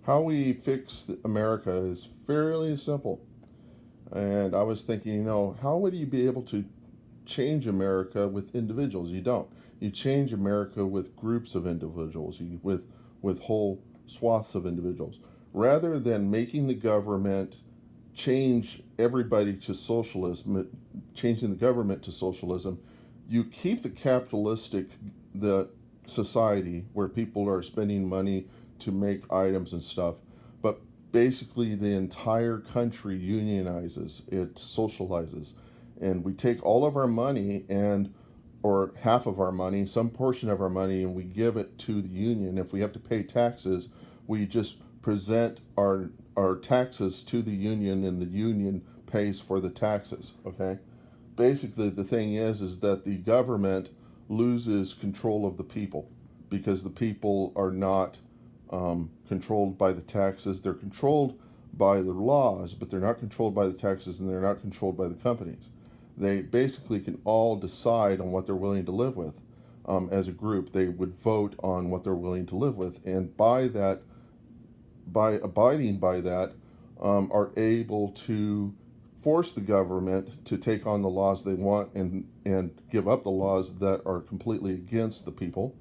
How we fix America is fairly simple. And I was thinking, how would you be able to change America with individuals? You don't. You change America with groups of individuals, with whole swaths of individuals. Rather than making the government change everybody to socialism, changing the government to socialism, you keep the capitalistic the society where people are spending money to make items and stuff, but basically the entire country unionizes, it socializes, and we take all of our money and or half of our money, some portion of our money, and we give it to the union. If we have to pay taxes, we just present our taxes to the union, and the union pays for the taxes. Okay, basically the thing is that the government loses control of the people because the people are not controlled by the taxes. They're controlled by the laws, but they're not controlled by the taxes, and they're not controlled by the companies. They basically can all decide on what they're willing to live with. As a group, they would vote on what they're willing to live with, and by abiding by that, are able to force the government to take on the laws they want, and give up the laws that are completely against the people.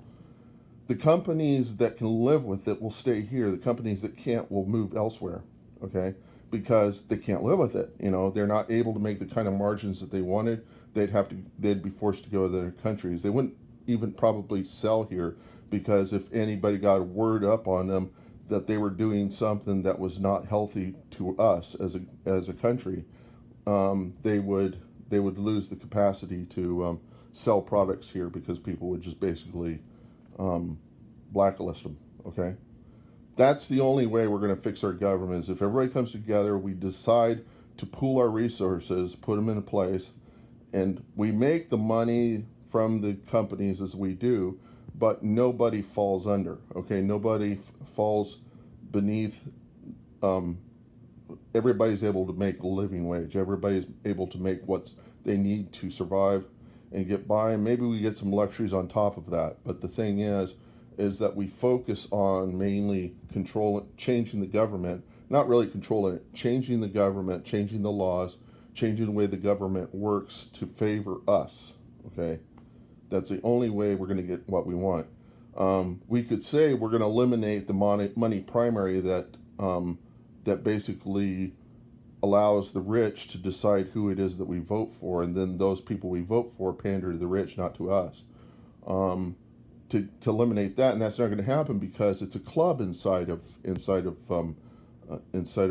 The companies that can live with it will stay here. The companies that can't will move elsewhere. Okay, because they can't live with it. They're not able to make the kind of margins that they wanted. They'd be forced to go to their countries. They wouldn't even probably sell here, because if anybody got a word up on them that they were doing something that was not healthy to us as a country, they would lose the capacity to sell products here, because people would just basically um, blacklist them. Okay, that's the only way we're going to fix our government, is if everybody comes together, we decide to pool our resources, put them in place, and we make the money from the companies as we do, but nobody falls under. Okay, nobody falls beneath. Um, Everybody's able to make a living wage. Everybody's able to make what they need to survive and get by. And maybe we get some luxuries on top of that. But the thing is that we focus on mainly changing the government, not really controlling it, changing the government, changing the laws, changing the way the government works to favor us. Okay, that's the only way we're going to get what we want. We could say we're going to eliminate the money primary that basically allows the rich to decide who it is that we vote for, and then those people we vote for pander to the rich, not to us. Um, to eliminate that, and that's not going to happen because it's a club inside of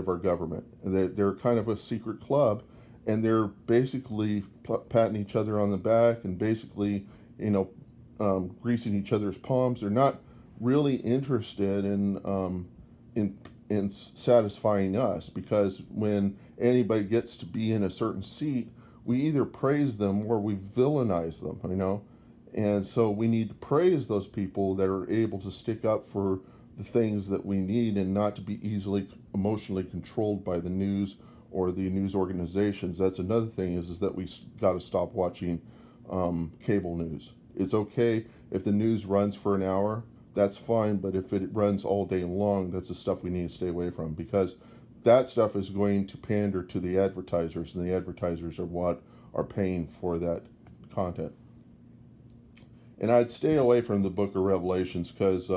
our government. They're kind of a secret club, and they're basically patting each other on the back and basically, greasing each other's palms. They're not really interested in in satisfying us, because when anybody gets to be in a certain seat, we either praise them or we villainize them. And so we need to praise those people that are able to stick up for the things that we need, and not to be easily emotionally controlled by the news or the news organizations. That's another thing, is that we got to stop watching cable news. It's okay if the news runs for an hour, that's fine, but if it runs all day long, that's the stuff we need to stay away from, because that stuff is going to pander to the advertisers, and the advertisers are what are paying for that content. And I'd stay away from the book of Revelations, because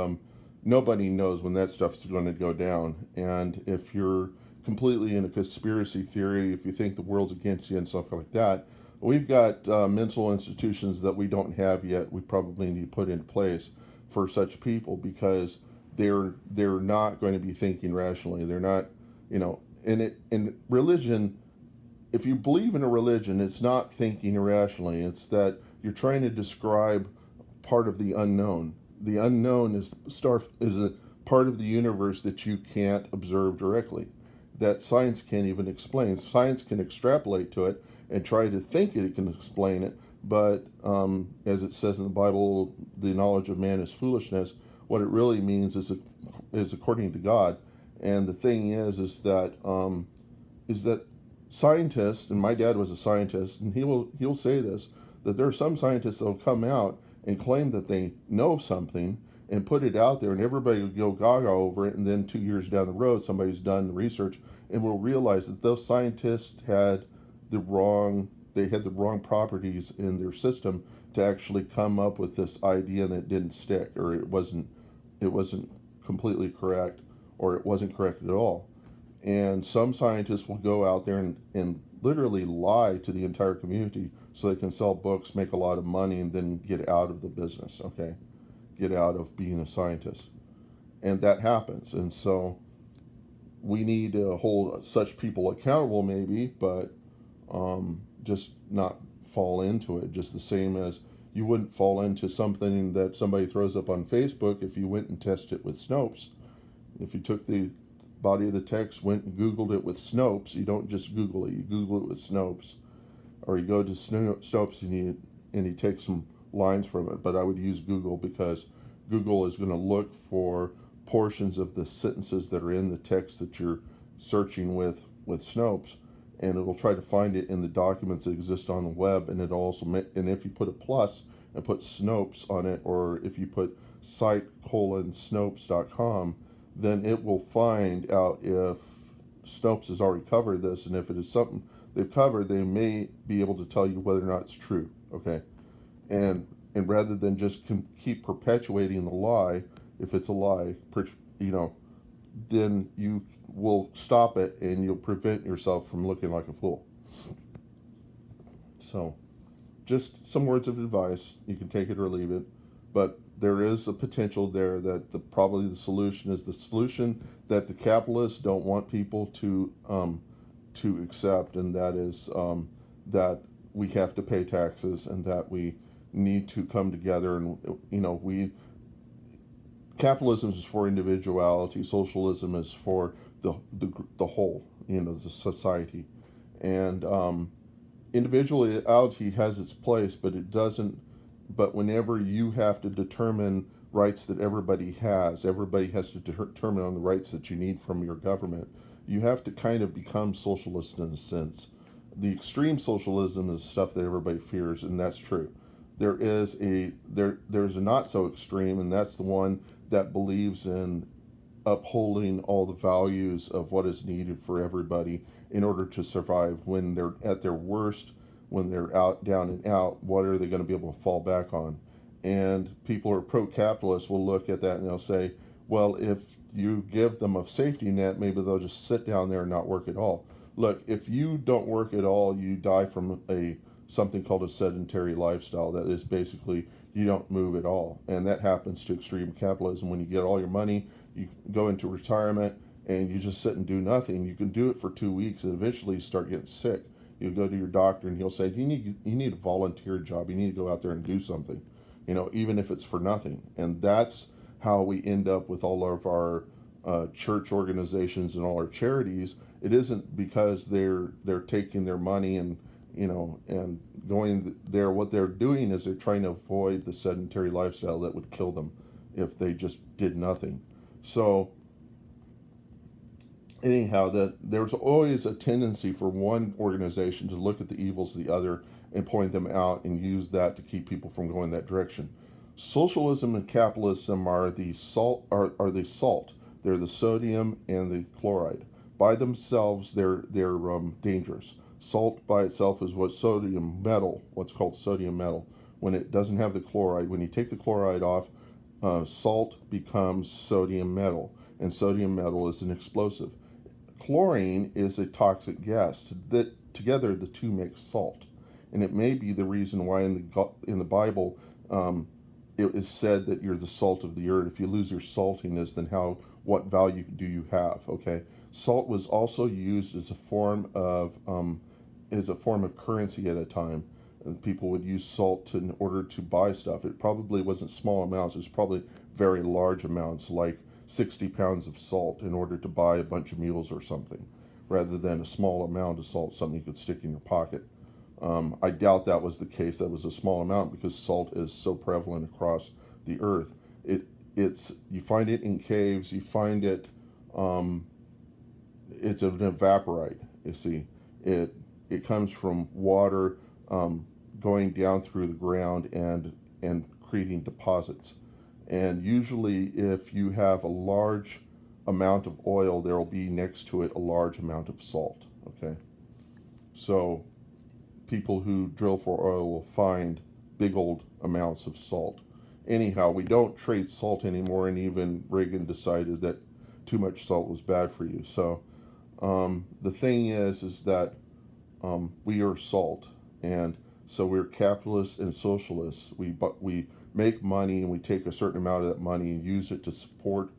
nobody knows when that stuff is going to go down. And if you're completely in a conspiracy theory, if you think the world's against you and stuff like that, we've got mental institutions that we don't have yet. We probably need to put into place for such people, because they're not going to be thinking rationally. They're not, in religion. If you believe in a religion, it's not thinking irrationally. It's that you're trying to describe part of the unknown. The unknown is a part of the universe that you can't observe directly, that science can't even explain. Science can extrapolate to it and try to think it can explain it, but as it says in the Bible, the knowledge of man is foolishness. What it really means is according to God. And the thing is that scientists, and my dad was a scientist, and he'll say this, that there are some scientists that will come out and claim that they know something, and put it out there, and everybody will go gaga over it, and then 2 years down the road, somebody's done the research and will realize that those scientists had the wrong properties in their system to actually come up with this idea, and it didn't stick, or it wasn't completely correct, or it wasn't correct at all. And some scientists will go out there and literally lie to the entire community so they can sell books, make a lot of money, and then get out of the business, okay? Get out of being a scientist. And that happens. And so we need to hold such people accountable, maybe, but just not fall into it. Just the same as you wouldn't fall into something that somebody throws up on Facebook if you went and tested it with Snopes. If you took the body of the text, went and Googled it with Snopes, you don't just Google it, you Google it with Snopes. Or you go to Snopes and you take some lines from it. But I would use Google, because Google is going to look for portions of the sentences that are in the text that you're searching with Snopes, and it'll try to find it in the documents that exist on the web. And it'll also and if you put a plus and put Snopes on it, or if you put site:/snopes.com, then it will find out if Snopes has already covered this, and if it is something they've covered, they may be able to tell you whether or not it's true, okay? And rather than just keep perpetuating the lie, if it's a lie, then you will stop it, and you'll prevent yourself from looking like a fool. So, just some words of advice. You can take it or leave it, but there is a potential there that probably the solution is the solution that the capitalists don't want people to accept, and that is that we have to pay taxes, and that we need to come together, and capitalism is for individuality, socialism is for the whole, the society, and individuality has its place, but it doesn't. But whenever you have to determine rights that everybody has to determine on the rights that you need from your government. You have to kind of become socialist in a sense. The extreme socialism is stuff that everybody fears, and that's true. There's a not so extreme, and that's the one that believes in upholding all the values of what is needed for everybody in order to survive when they're at their worst, when they're down and out. What are they going to be able to fall back on? And people who are pro-capitalist will look at that and they'll say, well, if you give them a safety net, maybe they'll just sit down there and not work at all. Look, if you don't work at all, you die from something called a sedentary lifestyle. That is basically you don't move at all. And that happens to extreme capitalism. When you get all your money, you go into retirement and you just sit and do nothing. You can do it for 2 weeks and eventually you start getting sick. You go to your doctor and he'll say, you need a volunteer job. You need to go out there and do something, even if it's for nothing. And that's how we end up with all of our church organizations and all our charities. It isn't because they're taking their money and going there. What they're doing is they're trying to avoid the sedentary lifestyle that would kill them if they just did nothing. So anyhow, that there's always a tendency for one organization to look at the evils of the other and point them out and use that to keep people from going that direction. Socialism and capitalism are the salt. They're the sodium and the chloride. By themselves, they're dangerous. Salt by itself is what's called sodium metal. When it doesn't have the chloride, when you take the chloride off, salt becomes sodium metal, and sodium metal is an explosive. Chlorine is a toxic gas. That together, the two make salt, and it may be the reason why in the Bible it is said that you're the salt of the earth. If you lose your saltiness, then what value do you have? Okay, salt was also used as a form of currency at a time. And people would use salt in order to buy stuff. It probably wasn't small amounts. It was probably very large amounts, like 60 pounds of salt in order to buy a bunch of mules or something, rather than a small amount of salt, something you could stick in your pocket. I doubt that was the case. That was a small amount because salt is so prevalent across the earth. You find it in caves. You find it. It's an evaporite. You see, it comes from water going down through the ground and creating deposits. And usually, if you have a large amount of oil, there will be next to it a large amount of salt. Okay, so people who drill for oil will find big old amounts of salt. Anyhow, we don't trade salt anymore, and even Reagan decided that too much salt was bad for you. So the thing is that we are salt, and so we're capitalists and socialists. We make money, and we take a certain amount of that money and use it to support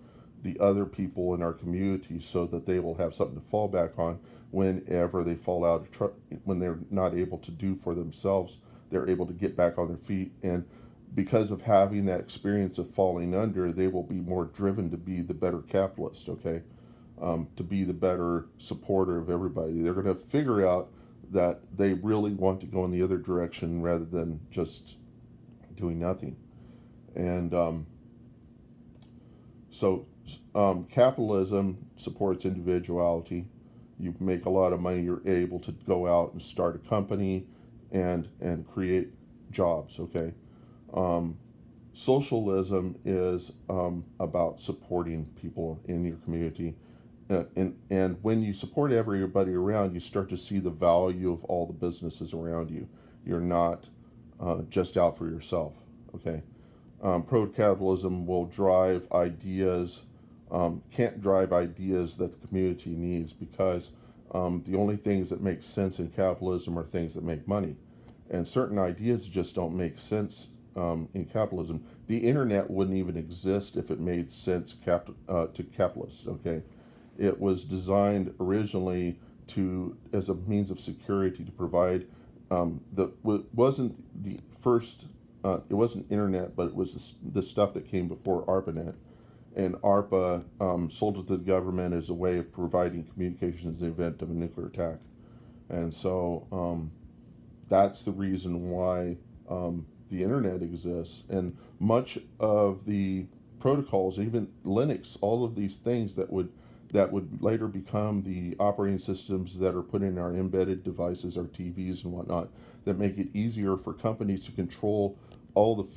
the other people in our community so that they will have something to fall back on whenever they fall out of when they're not able to do for themselves. They're able to get back on their feet, and because of having that experience of falling under, they will be more driven to be the better capitalist. Okay, to be the better supporter of everybody. They're going to figure out that they really want to go in the other direction rather than just doing nothing. And so capitalism supports individuality. You make a lot of money, you're able to go out and start a company and create jobs. Okay. Socialism is about supporting people in your community. And when you support everybody around, you start to see the value of all the businesses around you. You're not just out for yourself. Okay. Pro-capitalism will drive ideas, can't drive ideas that the community needs, because the only things that make sense in capitalism are things that make money. And certain ideas just don't make sense in capitalism. The internet wouldn't even exist if it made sense to capitalists. Okay. It was designed originally as a means of security to provide wasn't the first. It wasn't internet, but it was the stuff that came before ARPANET. And ARPA sold it to the government as a way of providing communications in the event of a nuclear attack. And so that's the reason why the internet exists. And much of the protocols, even Linux, all of these things that would later become the operating systems that are put in our embedded devices, our TVs and whatnot, that make it easier for companies to control all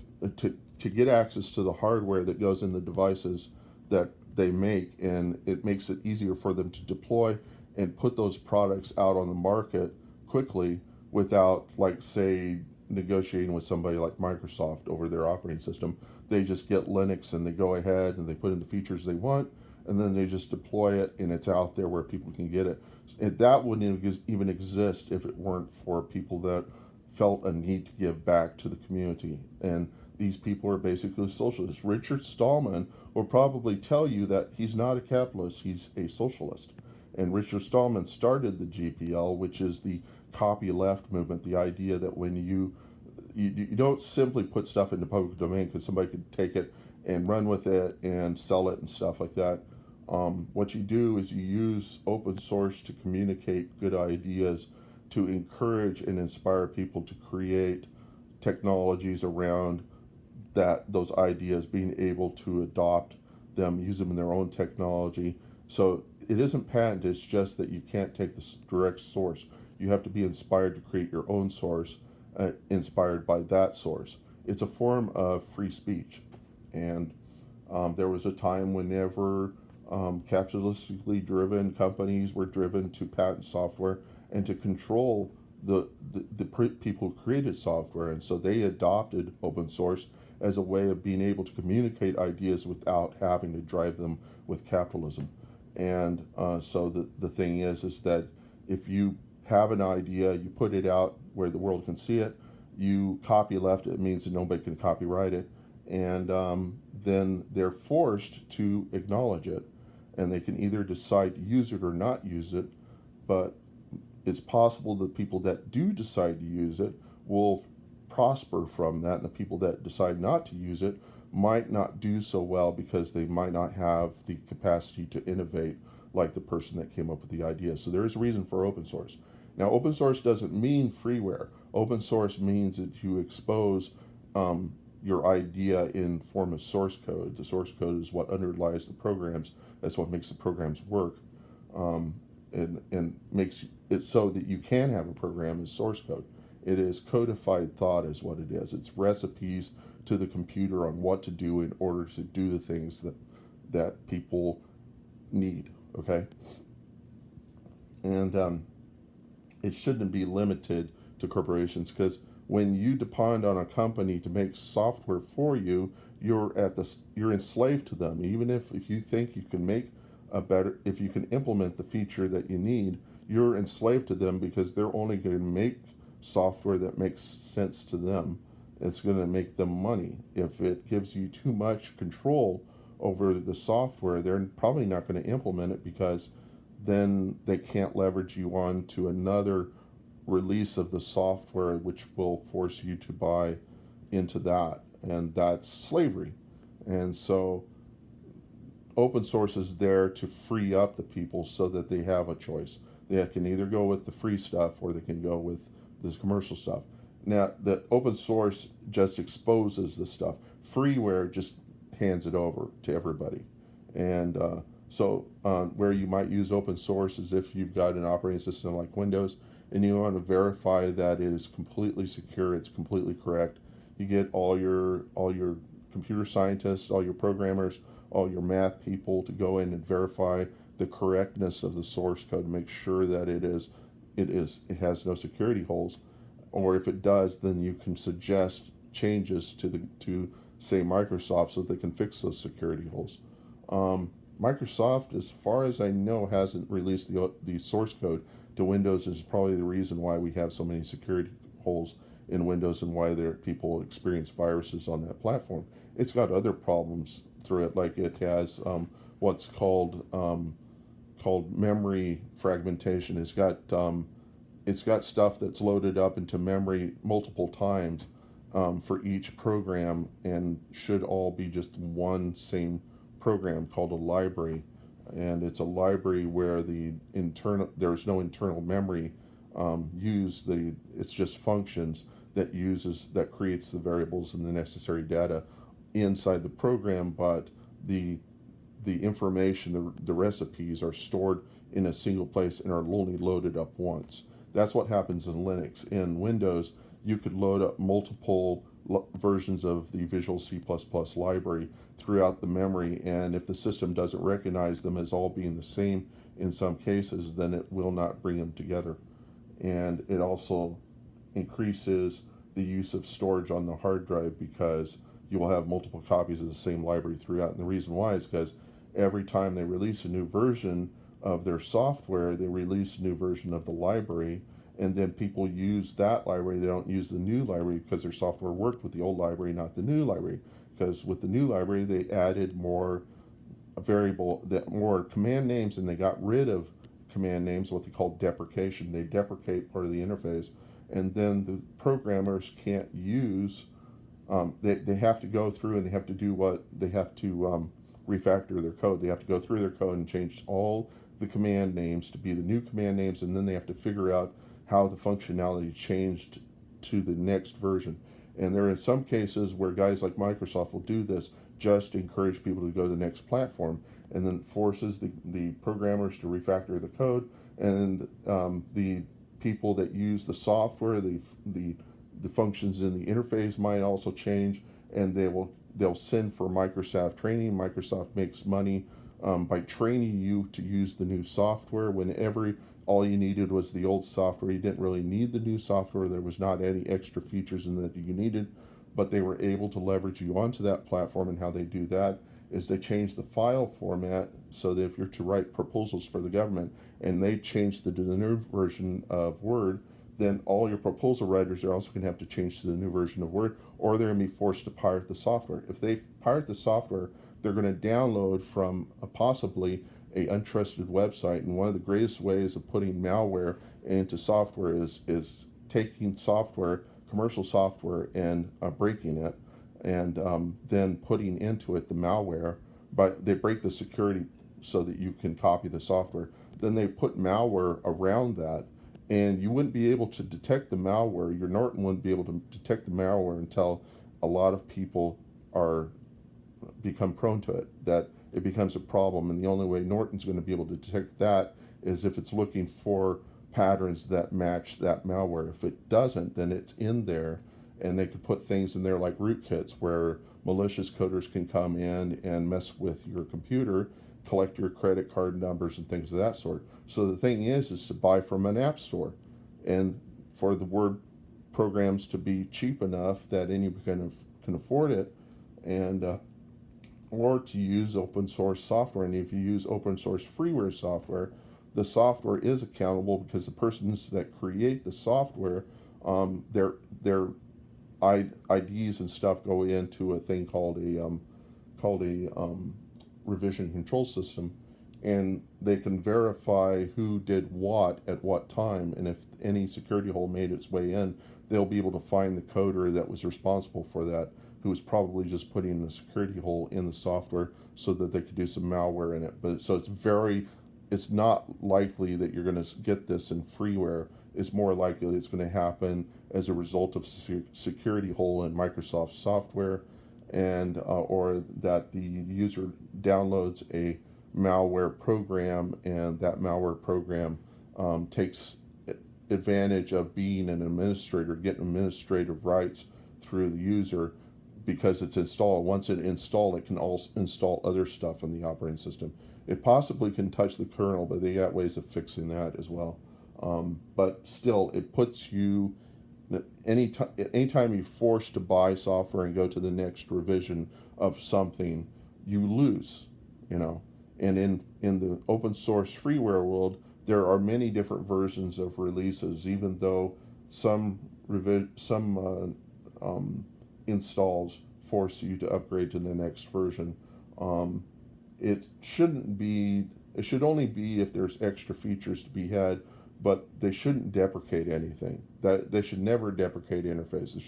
to get access to the hardware that goes in the devices that they make, and it makes it easier for them to deploy and put those products out on the market quickly without, like, say, negotiating with somebody like Microsoft over their operating system. They just get Linux and they go ahead and they put in the features they want, and then they just deploy it, and it's out there where people can get it. And that wouldn't even exist if it weren't for people that felt a need to give back to the community. And these people are basically socialists. Richard Stallman will probably tell you that he's not a capitalist, he's a socialist. And Richard Stallman started the GPL, which is the copyleft movement, the idea that when you don't simply put stuff into public domain because somebody could take it and run with it and sell it and stuff like that. What you do is you use open source to communicate good ideas, to encourage and inspire people to create technologies around those ideas, being able to adopt them, use them in their own technology. So it isn't patent, it's just that you can't take the direct source. You have to be inspired to create your own source, inspired by that source. It's a form of free speech. And there was a time whenever capitalistically driven companies were driven to patent software and to control the people who created software. And so they adopted open source as a way of being able to communicate ideas without having to drive them with capitalism. And so the thing is that if you have an idea, you put it out where the world can see it, you copyleft it means that nobody can copyright it, and then they're forced to acknowledge it, and they can either decide to use it or not use it. But it's possible that people that do decide to use it will prosper from that, and the people that decide not to use it might not do so well because they might not have the capacity to innovate like the person that came up with the idea. So there is a reason for open source. Now, open source doesn't mean freeware. Open source means that you expose your idea in form of source code. The source code is what underlies the programs. That's what makes the programs work, and makes it so that you can have a program as source code. It is codified thought is what it is. It's recipes to the computer on what to do in order to do the things that people need. Okay, and it shouldn't be limited to corporations, because when you depend on a company to make software for you, you're enslaved to them. Even if you think you can make if you can implement the feature that you need, you're enslaved to them, because they're only going to make software that makes sense to them. It's going to make them money. If it gives you too much control over the software, they're probably not going to implement it, because then they can't leverage you on to another release of the software, which will force you to buy into that. And that's slavery. And so open source is there to free up the people so that they have a choice. They can either go with the free stuff or they can go with this commercial stuff. Now, the open source just exposes the stuff. Freeware just hands it over to everybody. And where you might use open source is if you've got an operating system like Windows and you want to verify that it is completely secure, it's completely correct. You get all your computer scientists, all your programmers, all your math people to go in and verify the correctness of the source code to make sure that it has no security holes. Or if it does, then you can suggest changes to say Microsoft, so they can fix those security holes. Microsoft, as far as I know, hasn't released the source code to Windows. Is probably the reason why we have so many security holes in Windows and why people experience viruses on that platform. It's got other problems through it, like it has what's called memory fragmentation. It's got stuff that's loaded up into memory multiple times for each program, and should all be just one same program called a library. And it's a library where there's no internal memory used. It's just functions that creates the variables and the necessary data inside the program, but the information, the recipes are stored in a single place and are only loaded up once. That's what happens in Linux. In Windows, you could load up multiple versions of the Visual C++ library throughout the memory, and if the system doesn't recognize them as all being the same in some cases, then it will not bring them together. And it also increases the use of storage on the hard drive, because you will have multiple copies of the same library throughout. And the reason why is because every time they release a new version of their software, they release a new version of the library, and then people use that library. They don't use the new library because their software worked with the old library, not the new library. Because with the new library, they added more more command names, and they got rid of command names, what they call deprecation. They deprecate part of the interface, and then the programmers can't use. They have to go through and they have to do what they have to refactor their code. They have to go through their code and change all the command names to be the new command names, and then they have to figure out how the functionality changed to the next version. And there are some cases where guys like Microsoft will do this just to encourage people to go to the next platform, and then forces the programmers to refactor the code, and the people that use the software, the functions in the interface might also change, and they'll send for Microsoft training. Microsoft makes money by training you to use the new software, whenever all you needed was the old software. You didn't really need the new software. There was not any extra features in that you needed, but they were able to leverage you onto that platform. And how they do that is they change the file format, so that if you're to write proposals for the government and they change to the new version of Word, then all your proposal writers are also going to have to change to the new version of Word, or they're going to be forced to pirate the software. If they pirate the software, they're going to download from possibly a untrusted website. And one of the greatest ways of putting malware into software is taking software, commercial software, and breaking it, and then putting into it the malware. But they break the security so that you can copy the software. Then they put malware around that, and you wouldn't be able to detect the malware. Your Norton wouldn't be able to detect the malware until a lot of people become prone to it, that it becomes a problem. And the only way Norton's going to be able to detect that is if it's looking for patterns that match that malware. If it doesn't, then it's in there, and they could put things in there like rootkits where malicious coders can come in and mess with your computer, collect your credit card numbers and things of that sort. So the thing is to buy from an app store, and for the word programs to be cheap enough that anyone can afford it, and or to use open source software. And if you use open source freeware software, the software is accountable because the persons that create the software, their IDs and stuff go into a thing called a revision control system, and they can verify who did what at what time. And if any security hole made its way in, they'll be able to find the coder that was responsible for that, who was probably just putting a security hole in the software so that they could do some malware in it. But so it's not likely that you're going to get this in freeware. It's more likely it's going to happen as a result of security hole in Microsoft software, and or that the user downloads a malware program, and that malware program takes advantage of being an administrator, getting administrative rights through the user because it's installed. Once it's installed, it can also install other stuff in the operating system. It possibly can touch the kernel, but they got ways of fixing that as well. But still, it puts you, anytime you're forced to buy software and go to the next revision of something, you lose, you know. And in the open source freeware world, there are many different versions of releases, even though some installs force you to upgrade to the next version. It should only be if there's extra features to be had, but they shouldn't deprecate anything. That they should never deprecate interfaces.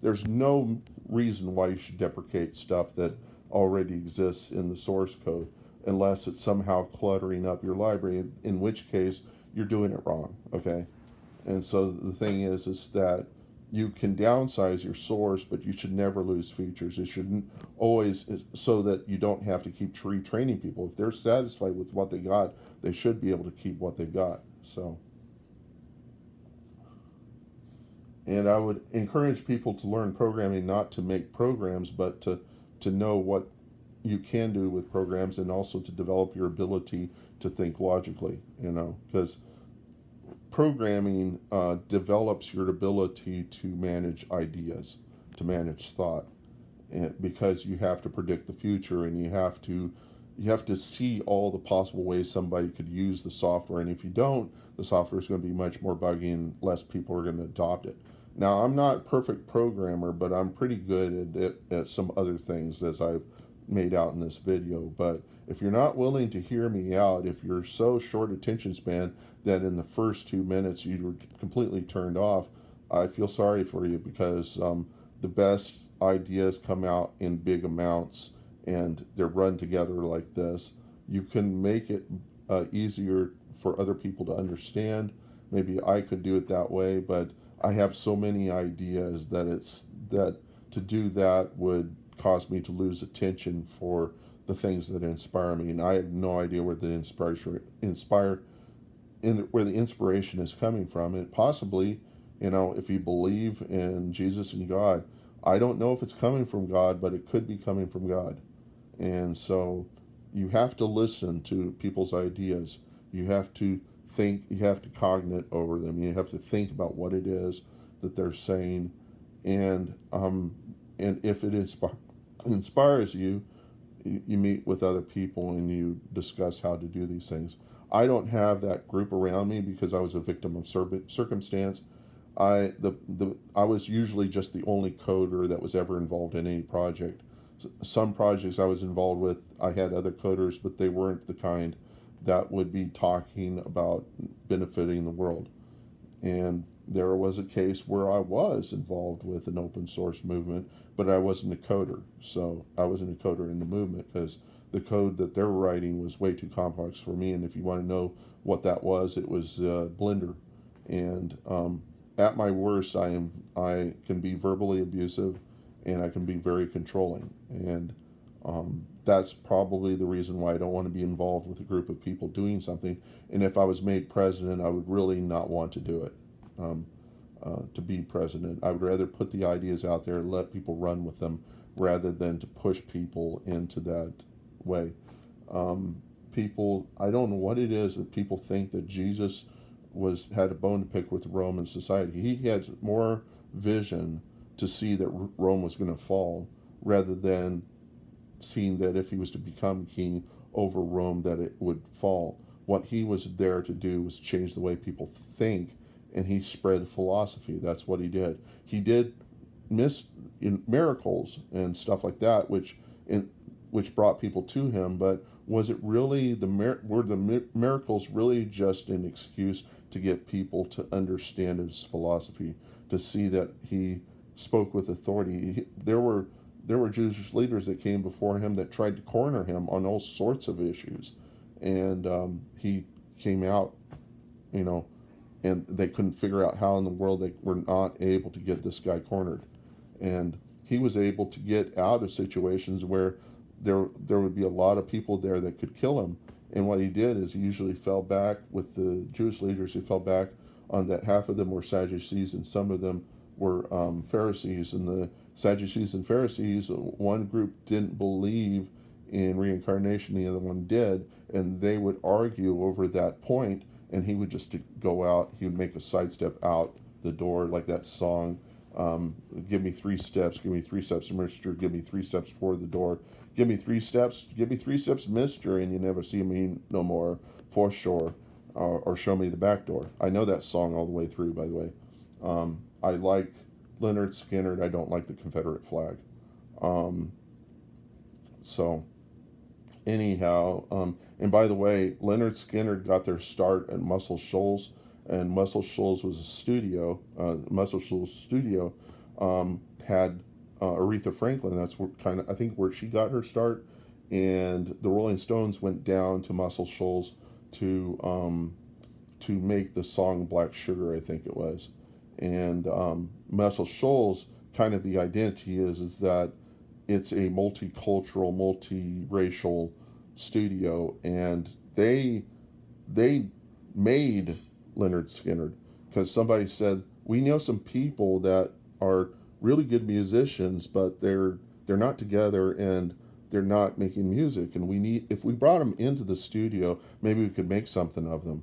There's no reason why you should deprecate stuff that already exists in the source code, unless it's somehow cluttering up your library, in which case you're doing it wrong, okay? And so the thing is that you can downsize your source, but you should never lose features. It shouldn't always, so that you don't have to keep retraining people. If they're satisfied with what they got, they should be able to keep what they've got. So, and I would encourage people to learn programming, not to make programs, but to know what you can do with programs, and also to develop your ability to think logically, you know, because programming develops your ability to manage ideas, to manage thought, and because you have to predict the future, and you have to see all the possible ways somebody could use the software, and if you don't, the software is going to be much more buggy and less people are going to adopt it. Now, I'm not a perfect programmer, but I'm pretty good at some other things, as I've made out in this video. But if you're not willing to hear me out, if you're so short attention span that in the first 2 minutes you were completely turned off, I feel sorry for you, because the best ideas come out in big amounts, and they're run together like this. You can make it easier for other people to understand. Maybe I could do it that way, but I have so many ideas that to do that would cause me to lose attention for the things that inspire me, and I have no idea where the inspiration is coming from. And possibly, you know, if you believe in Jesus and God, I don't know if it's coming from God, but it could be coming from God. And so you have to listen to people's ideas. You have to think, you have to cognate over them. You have to think about what it is that they're saying, and if it inspires you, you meet with other people and you discuss how to do these things. I don't have that group around me because I was a victim of circumstance. I was usually just the only coder that was ever involved in any project. Some projects I was involved with, I had other coders, but they weren't the kind that would be talking about benefiting the world. And there was a case where I was involved with an open source movement, but I wasn't a coder. So I wasn't a coder in the movement because the code that they're writing was way too complex for me. And if you want to know what that was, it was Blender. And at my worst, I can be verbally abusive, and I can be very controlling. And that's probably the reason why I don't want to be involved with a group of people doing something. And if I was made president, I would really not want to do it. to be president. I would rather put the ideas out there, let people run with them, rather than to push people into that way. People, I don't know what it is that people think that Jesus had a bone to pick with Roman society. He had more vision to see that Rome was going to fall, rather than seeing that if he was to become king over Rome, that it would fall. What he was there to do was change the way people think, and he spread philosophy. That's what he did. He did miracles and stuff like that, which brought people to him. But was it really were the miracles really just an excuse to get people to understand his philosophy, to see that he spoke with authority? There were Jewish leaders that came before him that tried to corner him on all sorts of issues, and he came out, you know, and they couldn't figure out how in the world they were not able to get this guy cornered. And he was able to get out of situations where there would be a lot of people there that could kill him. And what he did is he usually fell back with the Jewish leaders. He fell back on that half of them were Sadducees and some of them were Pharisees. And the Sadducees and Pharisees, one group didn't believe in reincarnation, the other one did, and they would argue over that point, and he would just go out, he would make a sidestep out the door, like that song, give me 3 steps, give me 3 steps, mister, give me 3 steps toward the door, give me 3 steps, mister, and you never see me no more, for sure, or show me the back door. I know that song all the way through, by the way. I like Lynard, Skynard. I don't like the Confederate flag. So anyhow, and by the way, Lynyrd Skynyrd got their start at Muscle Shoals, and Muscle Shoals was a studio. Muscle Shoals studio had Aretha Franklin. That's what I think where she got her start. And the Rolling Stones went down to Muscle Shoals to make the song Black Sugar, I think it was. And Muscle Shoals, kind of the identity is that it's a multicultural, multiracial studio, and they made Lynyrd Skynyrd because somebody said, we know some people that are really good musicians, but they're not together and they're not making music, and if we brought them into the studio, maybe we could make something of them.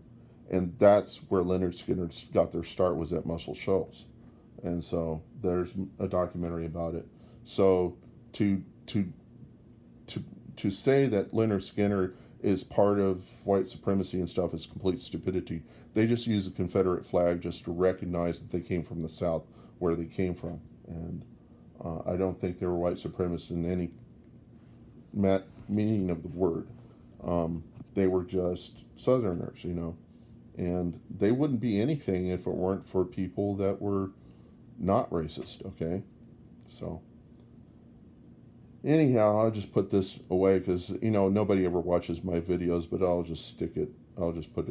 And that's where Lynyrd Skynyrd got their start, was at Muscle Shoals. And so there's a documentary about it. So to say that Lynyrd Skynyrd is part of white supremacy and stuff is complete stupidity. They just use the Confederate flag just to recognize that they came from the South, where they came from. And I don't think they were white supremacists in any meaning of the word. They were just Southerners, you know. And they wouldn't be anything if it weren't for people that were not racist, okay? So anyhow, I'll just put this away because, you know, nobody ever watches my videos, but I'll just put it